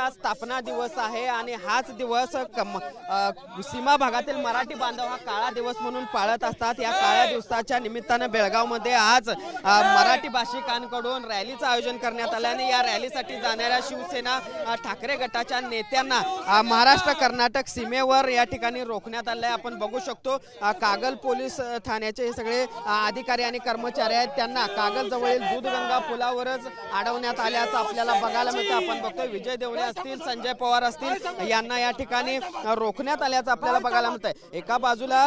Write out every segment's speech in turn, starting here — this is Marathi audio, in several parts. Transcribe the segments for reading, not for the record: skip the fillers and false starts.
महाराष्ट्राचा स्थापना दिवस आहे आणि हाच दिवस सीमा भागातील मराठी बांधव हा काळा दिवस म्हणून पाळत असतात। या काळ्या दिवसाच्या निमित्ताने बेळगावमध्ये आज मराठी भाषिकांकडून रॅलीचं आयोजन करण्यात आलं आणि या रॅलीसाठी जाणाऱ्या शिवसेना ठाकरे गटाच्या नेत्यांना महाराष्ट्र कर्नाटक सीमेवर या ठिकाणी रोखण्यात आलं आहे। आपण बघू शकतो कागल पोलीस ठाण्याचे हे सगळे अधिकारी आणि कर्मचारी आहेत, त्यांना कागल जवळील दूधगंगा पुलावरच अडवण्यात आल्याचं आपल्याला बघायला मिळतं। आपण बघतोय विजय देवळे असतील, संजय पवार असतील, यांना या ठिकाणी रोखण्यात आल्याचं आपल्याला बघायला मिळतंय। एका बाजूला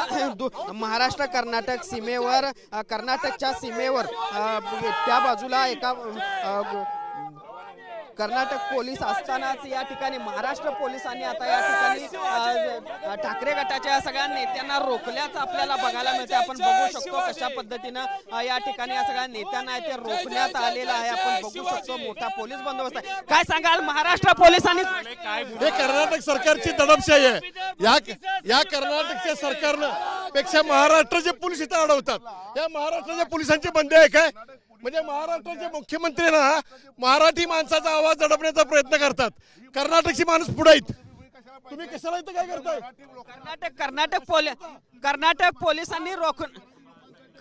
महाराष्ट्र कर्नाटक सीमेवर कर्नाटकच्या सीमेवर त्या बाजूला एका कर्नाटक पोलीस असतानाच या ठिकाणी महाराष्ट्र पोलिसांनी आता या ठिकाणी ठाकरे गटाच्या सगळ्या नेत्यांना रोखल्याचं आपल्याला बघायला मिळते। आपण बघू शकतो कशा पद्धतीनं या ठिकाणी या सगळ्या नेत्यांना ते रोखण्यात आलेलं आहे। आपण बघू शकतो मोठा पोलीस बंदोबस्त आहे। काय सांगाल महाराष्ट्र पोलिसांनी? हे कर्नाटक सरकारची दडपशाही आहे। या कर्नाटकच्या सरकारनं पेक्षा महाराष्ट्राचे पोलीस इथं अडवतात। या महाराष्ट्राच्या पोलिसांची बंदी आहे काय? म्हणजे महाराष्ट्राचे मुख्यमंत्री ना मराठी माणसाचा आवाज दडपण्याचा प्रयत्न करतात। कर्नाटकची माणूस पुढे आहेत, तुम्ही कशाला इथं काय करताय?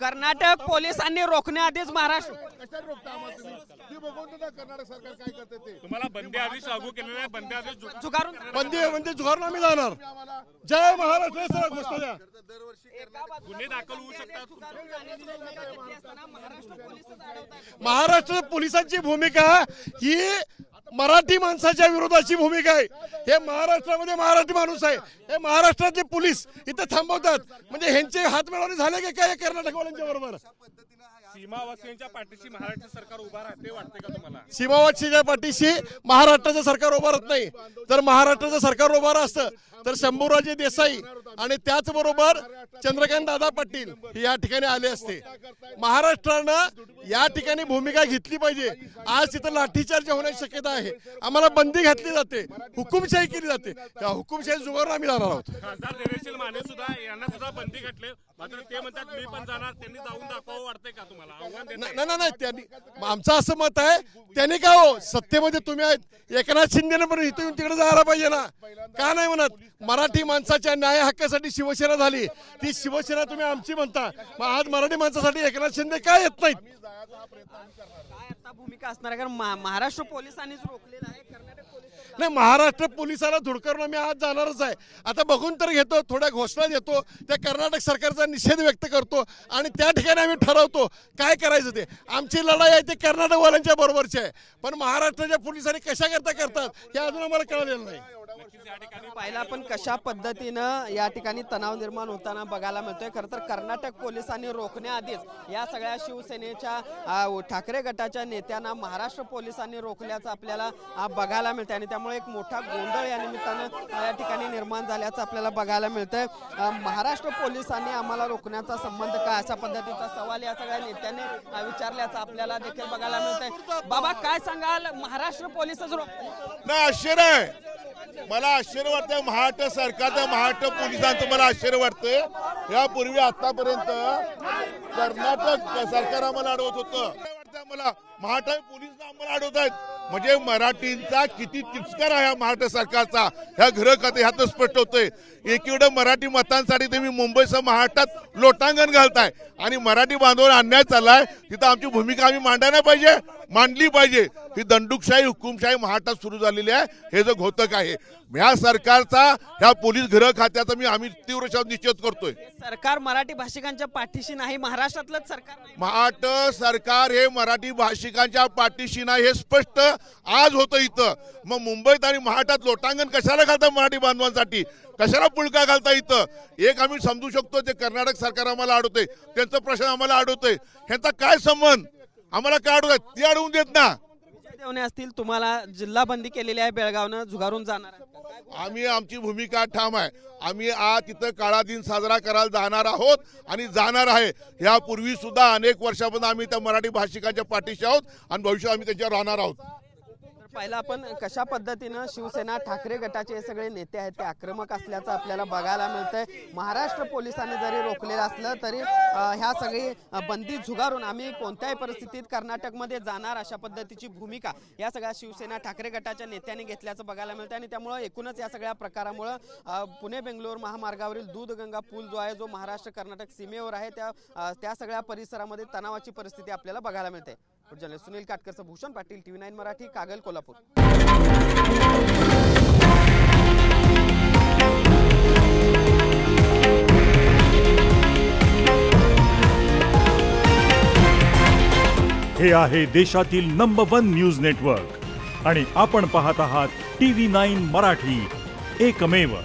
कर्नाटक पोलिसांनी रोखण्याआधीच महाराष्ट्र तुम्हाला बंदी आदेश लागू केलेला आहे। बंदी आदेश झुगारून आम्ही जाणार। जय महाराष्ट्र सर घोषणा द्या। गुन्हे दाखल होऊ शकतात। महाराष्ट्र पोलिसांची भूमिका ही मराठी माणसाच्या विरोधाची भूमिका आहे। हे महाराष्ट्रामध्ये मराठी माणूस आहे, हे महाराष्ट्रातले पोलीस इथं थांबवतात म्हणजे ह्यांचे हात मिळवणे झाले की काय कर्नाटकवाल्यांच्या बरोबर? सीमावासियांच्या पाठीशी महाराष्ट्र सरकार उभा राहते वाटते का तुम्हाला? सीमावासीच्या पाठीशी महाराष्ट्राचं सरकार उभं राहत नाही। तर महाराष्ट्राचं सरकार उभं असतं तर शंभूराजे देसाई आणि त्याचबरोबर चंद्रकांत दादा पाटील या ठिकाणी आले असते। महाराष्ट्रानं या ठिकाणी भूमिका घेतली पाहिजे। आज तिथं लाठीचार्ज होण्याची शक्यता आहे। आम्हाला बंदी घातली जाते, हुकुमशाही केली जाते। त्या हुकुमशाही जुगारून आम्ही जाणार आहोत। खासदार देवेशील माने सुद्धा यांना सुद्धा बंदी घातली, मात्र ते म्हणतात मी पण जाणार। त्यांनी जाऊन दाखवावं वाटतंय का तुम्हाला? नाही त्यांनी, आमचं असं मत आहे त्यांनी का हो सत्तेमध्ये तुम्ही आहेत, एकनाथ शिंदेने पण इथून येऊन तिकडे जायला पाहिजे ना? का नाही म्हणत? मराठी माणसाच्या न्याय हक्कासाठी शिवसेना झाली, ती शिवसेना तुम्ही आमची म्हणता, मग आज मराठी माणसासाठी एकनाथ शिंदे काय येत नाहीत? काय आता भूमिका असणार? कारण महाराष्ट्र पोलिसांनीच रोखलेलं आहे, कर्नाटक नाही महाराष्ट्र पोलिसाला धुडकारून आम्ही आज जाणारच आहे। आता बघून तर घेतो, थोड्या घोषणा देतो, त्या कर्नाटक सरकारचा निषेध व्यक्त करतो आणि त्या ठिकाणी आम्ही ठरवतो काय करायचं ते। आमची लढाई आहे ते कर्नाटकवाल्यांच्या बरोबरची आहे, पण महाराष्ट्राच्या पोलिसांनी कशा करतात हे अजून आम्हाला कळलेलं नाही। पाहिला पण कशा पद्धतीनं या ठिकाणी तणाव निर्माण होताना बघायला मिळतोय। खरं तर कर्नाटक पोलिसांनी रोखण्याआधीच या सगळ्या शिवसेनेच्या ठाकरे गटाच्या नेत्यांना महाराष्ट्र पोलिसांनी रोखल्याचं आपल्याला बघायला मिळतंय आणि त्यामुळे एक मोठा गोंधळ या निमित्तानं या ठिकाणी निर्माण झाल्याचं आपल्याला बघायला मिळतंय। महाराष्ट्र पोलिसांनी आम्हाला रोखण्याचा संबंध काय, अशा पद्धतीचा सवाल या सगळ्या नेत्यांनी विचारल्याचं आपल्याला देखील बघायला मिळतंय। बाबा काय सांगाल, महाराष्ट्र पोलिसच नाही? आश्चर्य आहे, मला आश्चर्य वाटतंय महाराष्ट्र सरकारचं, महाराष्ट्र पोलिसांचं मला आश्चर्य वाटतंय। यापूर्वी आतापर्यंत कर्नाटक सरकार आम्हाला अडवत होतं, मला महाराष्ट्र पोलीस आम्हाला अडवत आहेत। म्हणजे मराठींचा किती तिरस्कार आहे महाराष्ट्र सरकारचा ह्या घर खाते ह्यात स्पष्ट होतंय। एकीकडे मराठी मतांसाठी तुम्ही मुंबईसह महाराष्ट्रात लोटांगण घालताय आणि मराठी बांधवांवर अन्याय चाललाय, तिथं आमची भूमिका आम्ही मांडायला पाहिजे, मांडली पाहिजे। ही दंडुकशाही हुकुमशाही महाराष्ट्रात सुरू झालेली आहे, हे जो घोतक आहे या सरकारचा, ह्या पोलीस गृह खात्याचा आम्ही तीव्र शब्द निषेध करतोय। सरकार मराठी भाषिकांच्या पाठीशी नाही, महाराष्ट्रातलंच सरकार नाही। महाराष्ट्र सरकार हे मराठी भाषिकांच्या पाठीशी नाही हे स्पष्ट आज होतं इथं। मग मुंबईत आणि महाराष्ट्रात लोटांगण कशाला घालता मराठी बांधवांसाठी, कशाला पुळका घालता? इथं एक आम्ही समजू शकतो, ते कर्नाटक सरकार आम्हाला अडवतंय, त्यांचं प्रश्न आम्हाला अडवतंय, ह्यांचा काय संबंध? आम्हाला काय अडवत? ते अडवून देत ना। देवणे असतील, तुम्हाला जिल्हा बंदी केलेली आहे, बेळगावनं झुगारून जाणार आहे? आम्ही आमची भूमिका ठाम आहे। आम्ही आज तिथं काळा दिन साजरा करायला जाणार आहोत आणि जाणार आहे। यापूर्वी सुद्धा अनेक वर्षापासून आम्ही त्या मराठी भाषिकांच्या पाठीशी आहोत आणि भविष्यात आम्ही त्यांच्यावर राहणार आहोत। पाहिलं आपण कशा पद्धतीनं शिवसेना ठाकरे गटाचे हे सगळे नेते आहेत ते आक्रमक असल्याचं आपल्याला बघायला मिळतंय। महाराष्ट्र पोलिसांनी जरी रोखलेलं असलं तरी ह्या सगळी बंदी झुगारून आम्ही कोणत्याही परिस्थितीत कर्नाटकमध्ये जाणार अशा पद्धतीची भूमिका या सगळ्या शिवसेना ठाकरे गटाच्या नेत्यांनी घेतल्याचं बघायला मिळतंय आणि त्यामुळे एकूणच या सगळ्या प्रकारामुळे पुणे बेंगलोर महामार्गावरील दूधगंगा पूल जो आहे जो महाराष्ट्र कर्नाटक सीमेवर आहे त्या सगळ्या परिसरामध्ये तणावाची परिस्थिती आपल्याला बघायला मिळते। जर्नलिस्ट सुनील काटकरचं भूषण पाटील TV9 मराठी कागल कोल्हापूर। हे आहे देशातील नंबर 1 न्यूज नेटवर्क आणि आपण पाहत आहात TV9 मराठी, एकमेव।